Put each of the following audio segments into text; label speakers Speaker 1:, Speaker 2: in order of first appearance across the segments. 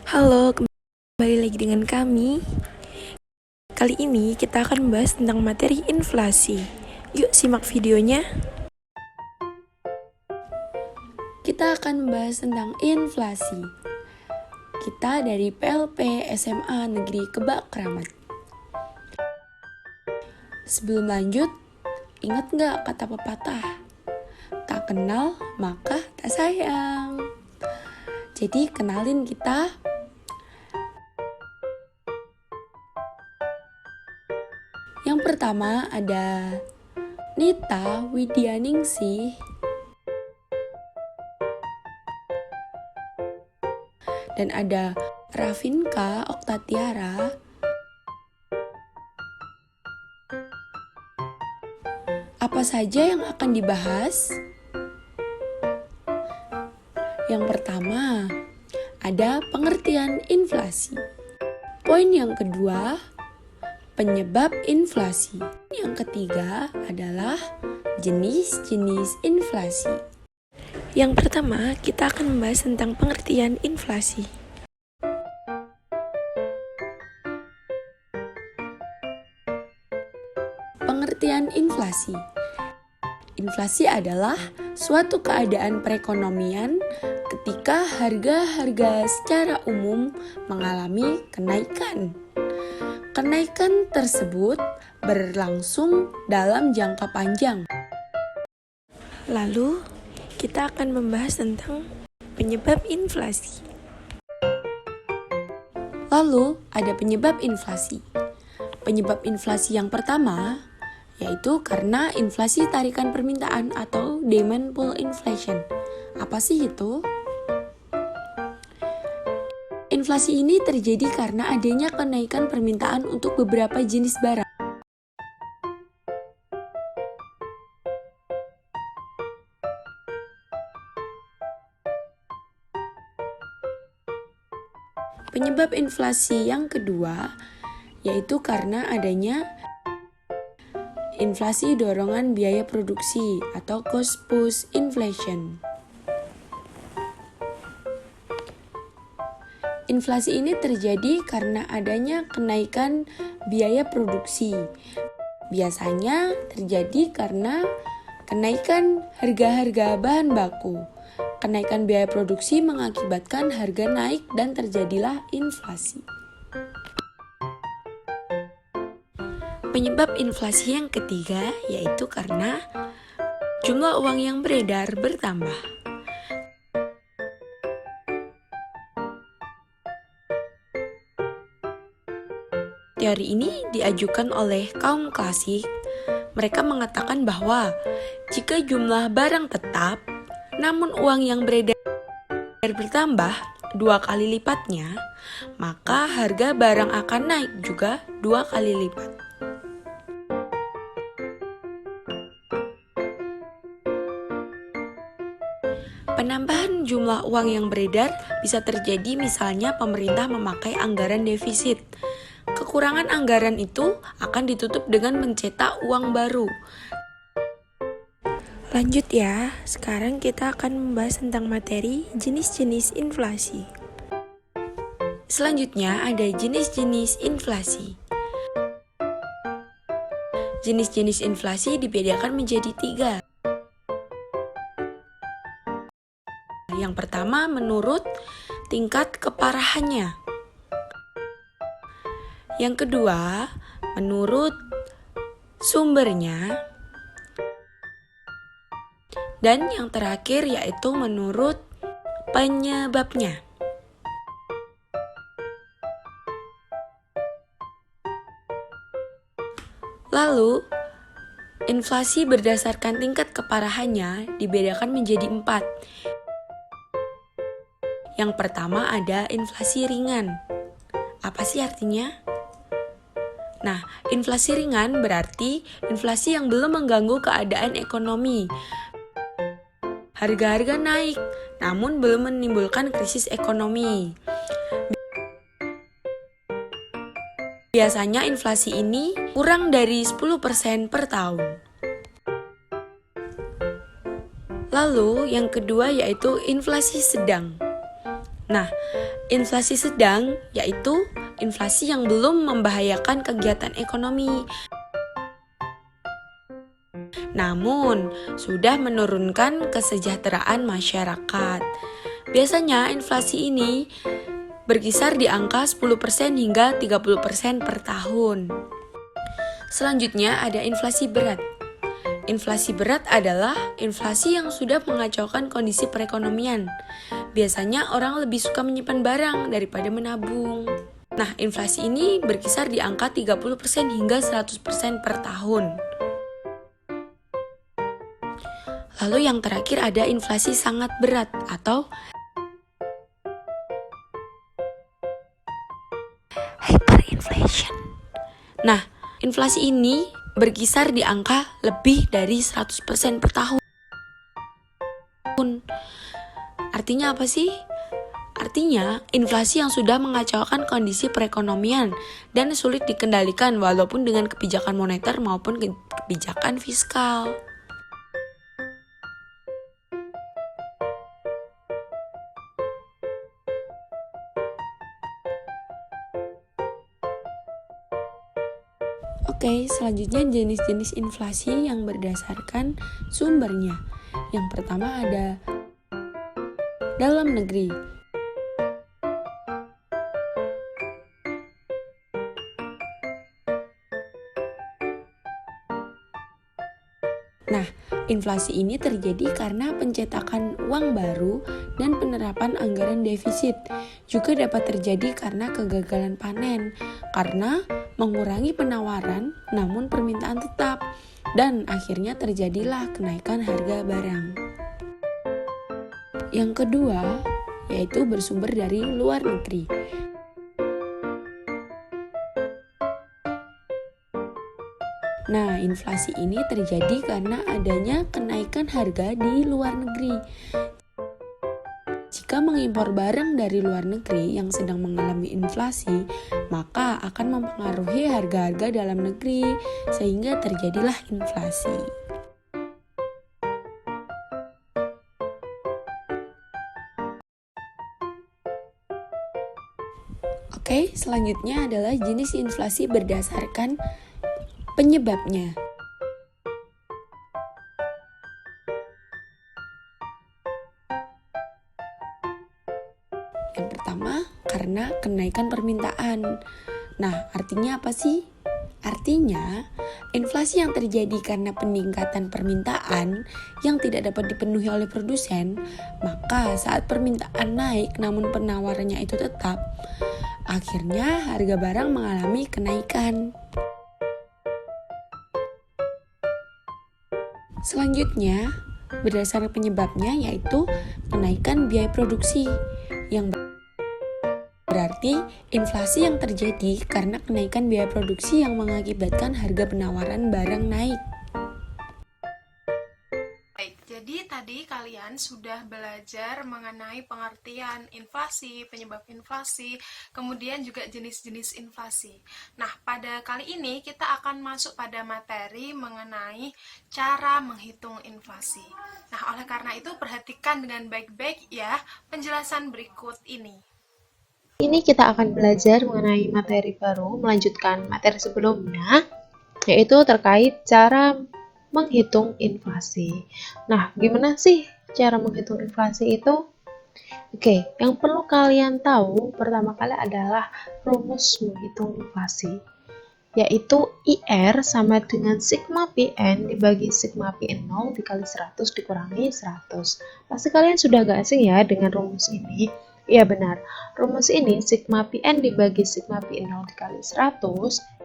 Speaker 1: Halo, kembali lagi dengan kami. Kali ini kita akan membahas tentang materi inflasi. Yuk simak videonya. Kita akan membahas tentang inflasi. Kita dari PLP SMA Negeri Kebak Keramat. Sebelum lanjut, ingat gak kata pepatah? Tak kenal maka tak sayang. Jadi kenalin kita. Yang pertama ada Nita Widyaningsih, dan ada Rafinka Oktatiara, apa saja yang akan dibahas? Yang pertama, ada pengertian inflasi. Poin yang kedua, penyebab inflasi. Yang ketiga adalah jenis-jenis inflasi. Yang pertama, kita akan membahas tentang pengertian inflasi. Pengertian inflasi. Inflasi adalah suatu keadaan perekonomian ketika harga-harga secara umum mengalami kenaikan. Kenaikan tersebut berlangsung dalam jangka panjang. Lalu, kita akan membahas tentang penyebab inflasi. Lalu, ada penyebab inflasi. Penyebab inflasi yang pertama yaitu karena inflasi tarikan permintaan atau demand pull inflation. Apa sih itu? Inflasi ini terjadi karena adanya kenaikan permintaan untuk beberapa jenis barang. Penyebab inflasi yang kedua yaitu karena adanya inflasi dorongan biaya produksi atau cost push inflation. Inflasi ini terjadi karena adanya kenaikan biaya produksi. Biasanya terjadi karena kenaikan harga-harga bahan baku. Kenaikan biaya produksi mengakibatkan harga naik dan terjadilah inflasi. Penyebab inflasi yang ketiga yaitu karena jumlah uang yang beredar bertambah. Teori ini diajukan oleh kaum klasik. Mereka mengatakan bahwa jika jumlah barang tetap, namun uang yang beredar bertambah 2 kali lipatnya, maka harga barang akan naik juga 2 kali lipat. Penambahan jumlah uang yang beredar bisa terjadi misalnya pemerintah memakai anggaran defisit. Kekurangan anggaran itu akan ditutup dengan mencetak uang baru. Lanjut ya, sekarang kita akan membahas tentang materi jenis-jenis inflasi. Selanjutnya ada jenis-jenis inflasi. Jenis-jenis inflasi dibedakan menjadi 3. Yang pertama menurut tingkat keparahannya. Yang kedua menurut sumbernya. Dan yang terakhir yaitu menurut penyebabnya. Lalu, inflasi berdasarkan tingkat keparahannya dibedakan menjadi 4. Yang pertama ada inflasi ringan. Apa sih artinya? Nah, inflasi ringan berarti inflasi yang belum mengganggu keadaan ekonomi. Harga-harga naik, namun belum menimbulkan krisis ekonomi. Biasanya inflasi ini kurang dari 10% per tahun. Lalu yang kedua yaitu inflasi sedang. Nah, inflasi sedang yaitu inflasi yang belum membahayakan kegiatan ekonomi, namun sudah menurunkan kesejahteraan masyarakat. Biasanya inflasi ini berkisar di angka 10% hingga 30% per tahun. Selanjutnya ada inflasi berat. Inflasi berat adalah inflasi yang sudah mengacaukan kondisi perekonomian. Biasanya orang lebih suka menyimpan barang daripada menabung. Nah, inflasi ini berkisar di angka 30% hingga 100% per tahun. Lalu yang terakhir ada inflasi sangat berat atau hyperinflation. Nah, inflasi ini berkisar di angka lebih dari 100% per tahun. Artinya apa sih? Artinya, inflasi yang sudah mengacaukan kondisi perekonomian dan sulit dikendalikan walaupun dengan kebijakan moneter maupun kebijakan fiskal. Oke, selanjutnya jenis-jenis inflasi yang berdasarkan sumbernya. Yang pertama ada dalam negeri. Nah, inflasi ini terjadi karena pencetakan uang baru dan penerapan anggaran defisit. Juga dapat terjadi karena kegagalan panen, karena mengurangi penawaran namun permintaan tetap, dan akhirnya terjadilah kenaikan harga barang. Yang kedua, yaitu bersumber dari luar negeri. Nah, inflasi ini terjadi karena adanya kenaikan harga di luar negeri. Jika mengimpor barang dari luar negeri yang sedang mengalami inflasi, maka akan mempengaruhi harga-harga dalam negeri, sehingga terjadilah inflasi. Oke, selanjutnya adalah jenis inflasi berdasarkan penyebabnya. Yang pertama, karena kenaikan permintaan. Nah, artinya apa sih? Artinya, inflasi yang terjadi karena peningkatan permintaan yang tidak dapat dipenuhi oleh produsen, maka saat permintaan naik namun penawarannya itu tetap, akhirnya harga barang mengalami kenaikan. Selanjutnya, berdasarkan penyebabnya yaitu kenaikan biaya produksi, yang berarti inflasi yang terjadi karena kenaikan biaya produksi yang mengakibatkan harga penawaran barang naik.
Speaker 2: Baik, jadi tadi kalian sudah belajar mengenai pengertian inflasi, penyebab inflasi, kemudian juga jenis-jenis inflasi. Nah, pada kali ini kita akan masuk pada materi mengenai cara menghitung inflasi. Nah, oleh karena itu perhatikan dengan baik-baik ya penjelasan berikut ini.
Speaker 3: Ini kita akan belajar mengenai materi baru, melanjutkan materi sebelumnya, yaitu terkait cara menghitung inflasi. Nah, gimana sih cara menghitung inflasi itu? Oke, yang perlu kalian tahu pertama kali adalah rumus menghitung inflasi, yaitu IR sama dengan sigma PN dibagi sigma P0 dikali 100 dikurangi 100. Pasti kalian sudah gak asing ya dengan rumus ini. Iya benar, rumus ini sigma PN dibagi sigma P0 dikali 100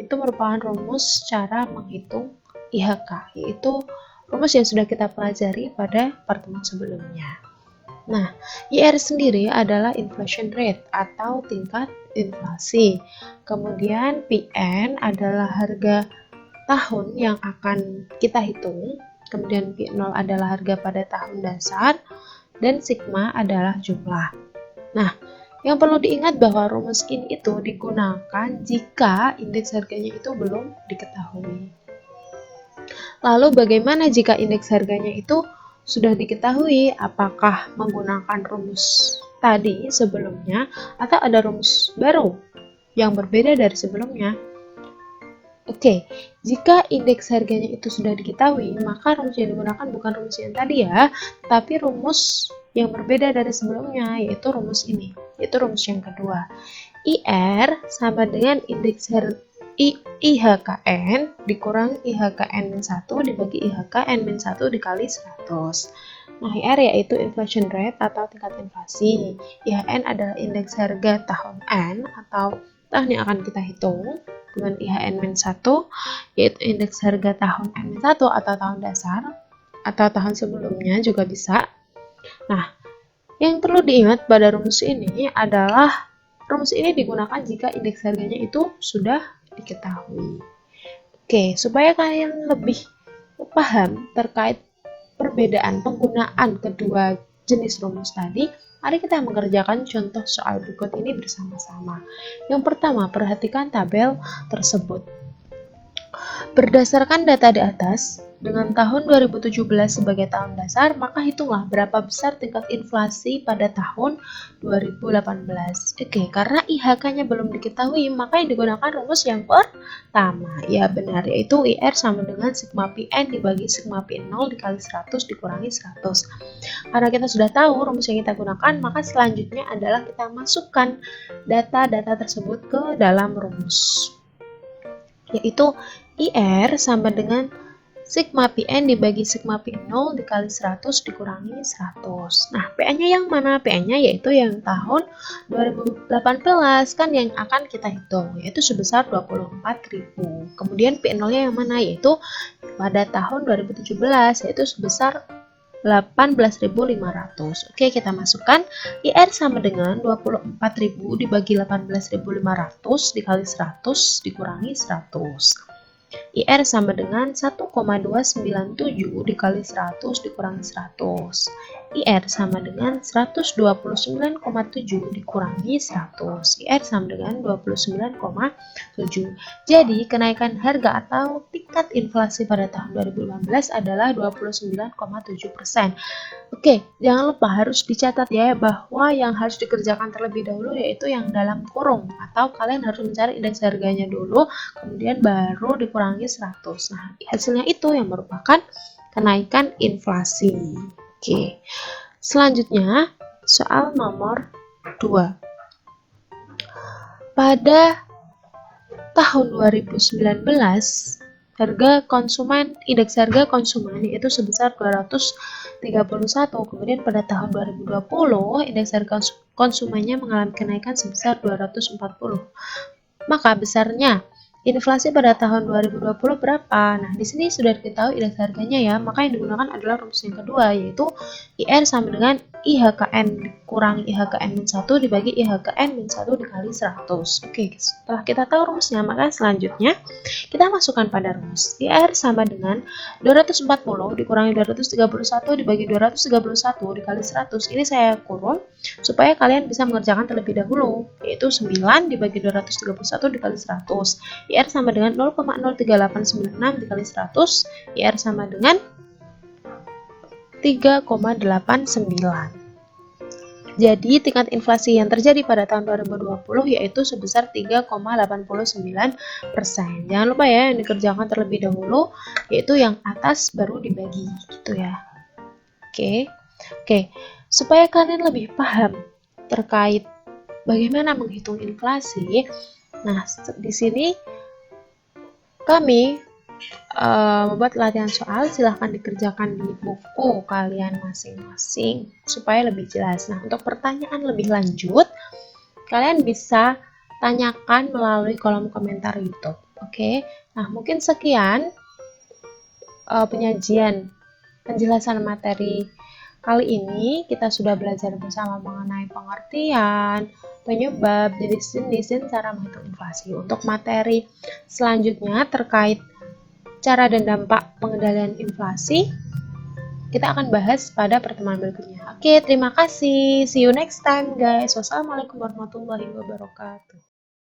Speaker 3: itu merupakan rumus cara menghitung IHK, yaitu rumus yang sudah kita pelajari pada pertemuan sebelumnya. Nah, IR sendiri adalah inflation rate atau tingkat inflasi. Kemudian PN adalah harga tahun yang akan kita hitung. Kemudian P0 adalah harga pada tahun dasar. Dan sigma adalah jumlah. Nah, yang perlu diingat bahwa rumus ini itu digunakan jika indeks harganya itu belum diketahui. Lalu bagaimana jika indeks harganya itu sudah diketahui? Apakah menggunakan rumus tadi sebelumnya atau ada rumus baru yang berbeda dari sebelumnya? Oke, jika indeks harganya itu sudah diketahui, maka rumus yang digunakan bukan rumus yang tadi ya, tapi rumus yang berbeda dari sebelumnya, yaitu rumus ini, yaitu rumus yang kedua. IR sama dengan indeks IHKN dikurangi IHKN-1 dibagi IHKN-1 dikali 100. Nah, IR yaitu inflation rate atau tingkat inflasi. IHN adalah indeks harga tahun N atau tahun yang akan kita hitung. Dengan IHN-1 yaitu indeks harga tahun N-1 atau tahun dasar atau tahun sebelumnya juga bisa. Nah, yang perlu diingat pada rumus ini adalah rumus ini digunakan jika indeks harganya itu sudah diketahui. Oke, supaya kalian lebih paham terkait perbedaan penggunaan kedua jenis rumus tadi, mari kita mengerjakan contoh soal berikut ini bersama-sama. Yang pertama, perhatikan tabel tersebut. Berdasarkan data di atas, dengan tahun 2017 sebagai tahun dasar, maka hitunglah berapa besar tingkat inflasi pada tahun 2018. Oke, karena IHK-nya belum diketahui, maka yang digunakan rumus yang pertama. Ya benar, yaitu IR sama dengan sigma PN dibagi sigma P0 dikali 100 dikurangi 100. Karena kita sudah tahu rumus yang kita gunakan, maka selanjutnya adalah kita masukkan data-data tersebut ke dalam rumus. Yaitu IR sama dengan sigma PN dibagi sigma P0 dikali 100 dikurangi 100. Nah, PN-nya yang mana? PN-nya yaitu yang tahun 2018 kan yang akan kita hitung, yaitu sebesar 24.000. Kemudian P0-nya yang mana? Yaitu pada tahun 2017, yaitu sebesar 18.500. Oke, kita masukkan IR sama dengan 24.000 dibagi 18.500 dikali 100 dikurangi 100. IR sama dengan 1,297 dikali 100 dikurangi 100. IR sama dengan 129,7 dikurangi 100. IR sama dengan 29,7. Jadi, kenaikan harga atau tingkat inflasi pada tahun 2015 adalah 29,7%. Oke, jangan lupa harus dicatat ya bahwa yang harus dikerjakan terlebih dahulu yaitu yang dalam kurung, atau kalian harus mencari indeks harganya dulu, kemudian baru dikurangi 100. Nah, hasilnya itu yang merupakan kenaikan inflasi. Oke, selanjutnya soal nomor 2. Pada tahun 2019, indeks harga konsumen yaitu sebesar 231. Kemudian pada tahun 2020, indeks harga konsumennya mengalami kenaikan sebesar 240. Maka besarnya inflasi pada tahun 2020 berapa? Nah, di sini sudah diketahui indeks harganya ya, maka yang digunakan adalah rumus yang kedua, yaitu IR sama dengan IHKN dikurangi IHKN-1 dibagi IHKN-1 dikali 100. Oke, setelah kita tahu rumusnya, maka selanjutnya kita masukkan pada rumus. IR sama dengan 240 dikurangi 231 dibagi 231 dikali 100. Ini saya kurung supaya kalian bisa mengerjakan terlebih dahulu, yaitu 9 dibagi 231 dikali 100. IR sama dengan 0,03896 dikali 100. IR sama dengan 3,89. Jadi, tingkat inflasi yang terjadi pada tahun 2020 yaitu sebesar 3,89%. Jangan lupa ya, yang dikerjakan terlebih dahulu, yaitu yang atas baru dibagi, gitu ya. Oke. Supaya kalian lebih paham terkait bagaimana menghitung inflasi, nah, di sini kami membuat latihan soal, silahkan dikerjakan di buku kalian masing-masing supaya lebih jelas. Nah, untuk pertanyaan lebih lanjut, kalian bisa tanyakan melalui kolom komentar YouTube. Oke, nah mungkin sekian penjelasan materi kali ini. Kita sudah belajar bersama mengenai pengertian, penyebab, jenis-jenis, dan cara menghitung inflasi. Untuk materi selanjutnya terkait cara dan dampak pengendalian inflasi, kita akan bahas pada pertemuan berikutnya. Oke, terima kasih. See you next time guys. Wassalamualaikum warahmatullahi wabarakatuh.